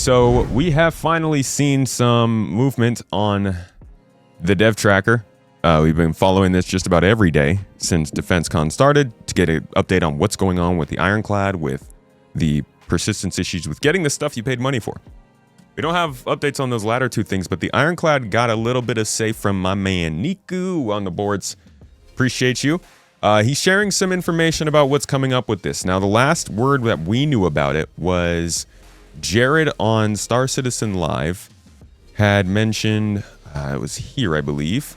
So we have finally seen some movement on the dev tracker. We've been following this just about every day since DefenseCon started to get an update on what's going on with the Ironclad, with the persistence issues with getting the stuff you paid money for. We don't have updates on those latter two things, but the Ironclad got a little bit of say from my man Niku on the boards. Appreciate you. He's sharing some information about what's coming up with this. Now, the last word that we knew about it was Jared on Star Citizen Live had mentioned, it was here, I believe.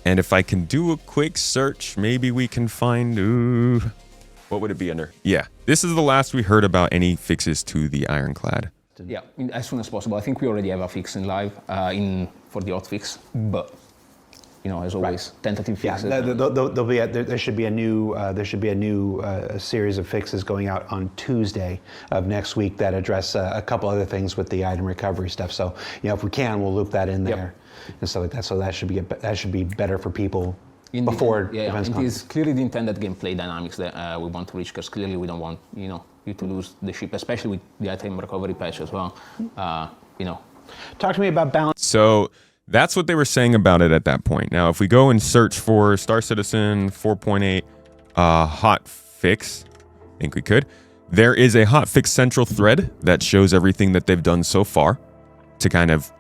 And if I can do a quick search, maybe we can find, what would it be under? Yeah, this is the last we heard about any fixes to the Ironclad. Yeah, as soon as possible. I think we already have a fix in live for the hotfix, but you know, as always, tentative fixes. Yeah, there should be a new series of fixes going out on Tuesday of next week that address a couple other things with the item recovery stuff. So, you know, if we can, we'll loop that in there and stuff like that. So that should be better for people before DefenseCon. It is clearly the intended gameplay dynamics that we want to reach, because clearly we don't want you to lose the ship, especially with the item recovery patch as well. Talk to me about balance. So that's what they were saying about it at that point. Now, if we go and search for Star Citizen 4.8 hot fix, I think we could. There is a hot fix central thread that shows everything that they've done so far to kind of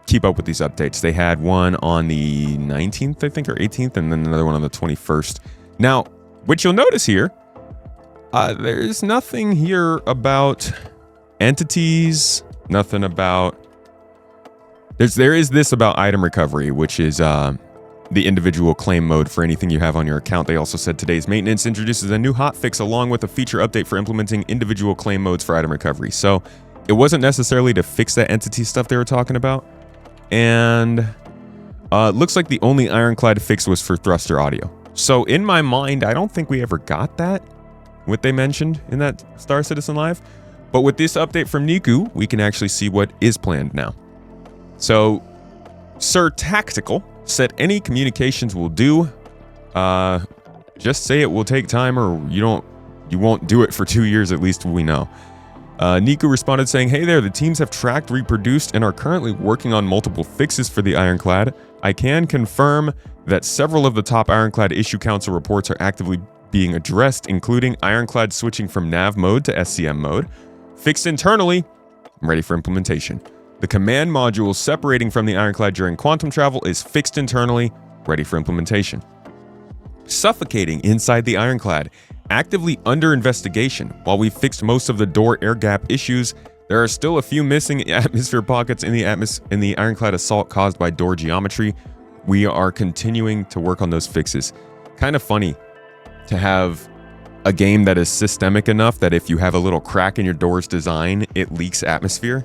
keep up with these updates. They had one on the 19th, I think, or 18th, and then another one on the 21st. Now, what you'll notice here, there's nothing here about entities, nothing about... There is this about item recovery, which is the individual claim mode for anything you have on your account. They also said today's maintenance introduces a new hotfix along with a feature update for implementing individual claim modes for item recovery. So it wasn't necessarily to fix that entity stuff they were talking about. And it looks like the only Ironclad fix was for thruster audio. So in my mind, I don't think we ever got that, what they mentioned in that Star Citizen Live. But with this update from Niku, we can actually see what is planned now. So, Sir Tactical said any communications will do. Just say it will take time, or you won't do it for 2 years, at least we know. Niku responded saying, "Hey there, the teams have tracked, reproduced, and are currently working on multiple fixes for the Ironclad. I can confirm that several of the top Ironclad issue council reports are actively being addressed, including Ironclad switching from nav mode to SCM mode. Fixed internally, I'm ready for implementation. The command module separating from the Ironclad during quantum travel is fixed internally, ready for implementation. Suffocating inside the Ironclad, actively under investigation. While we've fixed most of the door air gap issues, there are still a few missing atmosphere pockets in the Ironclad assault caused by door geometry. We are continuing to work on those fixes." Kind of funny to have a game that is systemic enough that if you have a little crack in your door's design, it leaks atmosphere.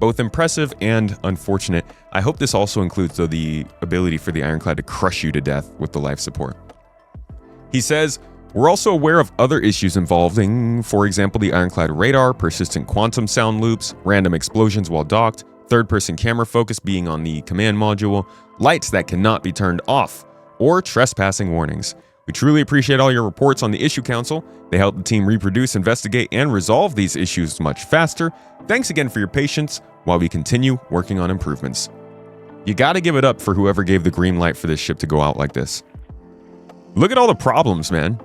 Both impressive and unfortunate. I hope this also includes, though, the ability for the Ironclad to crush you to death with the life support. He says, "We're also aware of other issues involving, for example, the Ironclad radar, persistent quantum sound loops, random explosions while docked, third-person camera focus being on the command module, lights that cannot be turned off, or trespassing warnings. We truly appreciate all your reports on the issue council. They help the team reproduce, investigate, and resolve these issues much faster. Thanks again for your patience while we continue working on improvements." You gotta give it up for whoever gave the green light for this ship to go out like this. Look at all the problems, man.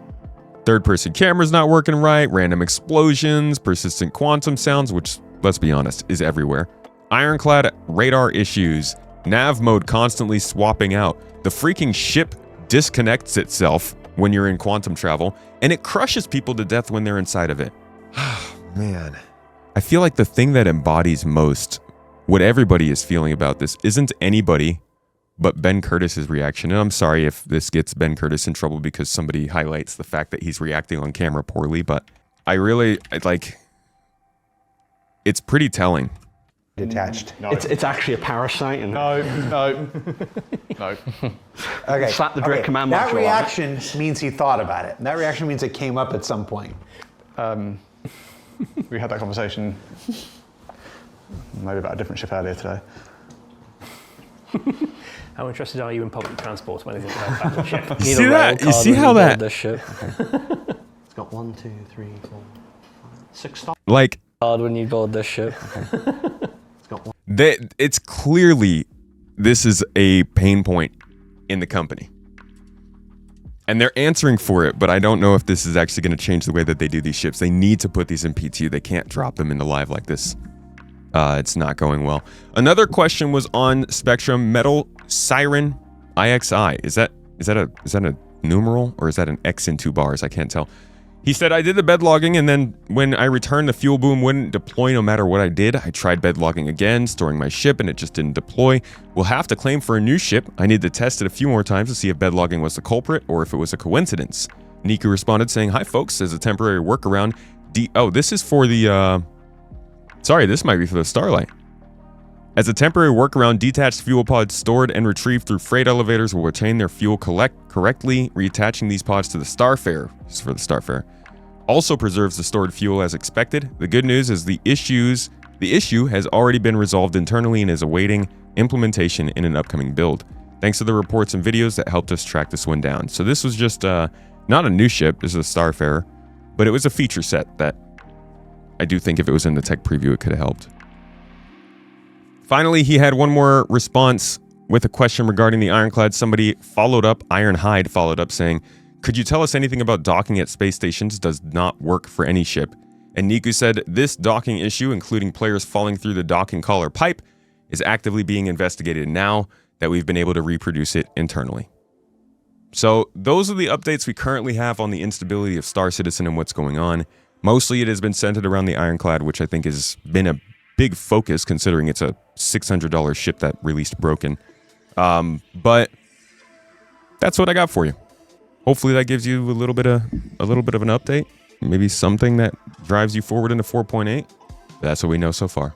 Third-person camera's not working right, random explosions, persistent quantum sounds, which, let's be honest, is everywhere. Ironclad radar issues, nav mode constantly swapping out. The freaking ship disconnects itself when you're in quantum travel, and it crushes people to death when they're inside of it. Man. I feel like the thing that embodies most what everybody is feeling about this isn't anybody but Ben Curtis's reaction. And I'm sorry if this gets Ben Curtis in trouble because somebody highlights the fact that he's reacting on camera poorly, but it's pretty telling. Detached. No. It's actually a parasite. And No. Okay. Slap the direct command That module reaction means he thought about it. That reaction means it came up at some point. We had that conversation maybe about a different ship earlier today. How interested are you in public transport when anything about that ship? You see that? You see how that? This ship. It's got 1, 2, 3, 4, 5, 6 stops. Like, hard when you board this ship. It's clearly this is a pain point in the company. And they're answering for it, but I don't know if this is actually going to change the way that they do these ships. They need to put these in PTU. They can't drop them into live like this. It's not going well. Another question was on Spectrum Metal Siren IXI. Is that a numeral or is that an X in 2 bars? I can't tell. He said, I did the bed logging, and then when I returned, the fuel boom wouldn't deploy no matter what I did. I tried bed logging again, storing my ship, and it just didn't deploy. We'll have to claim for a new ship. I need to test it a few more times to see if bed logging was the culprit or if it was a coincidence. Niku responded saying, hi folks, as a temporary workaround. Oh, this is for the, sorry, this might be for the Starlight. As a temporary workaround, detached fuel pods stored and retrieved through freight elevators will retain their fuel correctly. Reattaching these pods to the Starfarer, this is for the Starfarer, also preserves the stored fuel as expected. The good news is the issue has already been resolved internally and is awaiting implementation in an upcoming build. Thanks to the reports and videos that helped us track this one down. So this was just not a new ship, this is a Starfarer, but it was a feature set that I do think if it was in the tech preview, it could have helped. Finally, he had one more response with a question regarding the Ironclad. Somebody followed up, Ironhide followed up saying, could you tell us anything about docking at space stations? Does not work for any ship. And Niku said, this docking issue, including players falling through the docking collar pipe, is actively being investigated now that we've been able to reproduce it internally. So those are the updates we currently have on the instability of Star Citizen and what's going on. Mostly it has been centered around the Ironclad, which I think has been a big focus considering it's a $600 ship that released broken. But that's what I got for you. Hopefully that gives you a little bit of an update, maybe something that drives you forward into 4.8. That's what we know so far.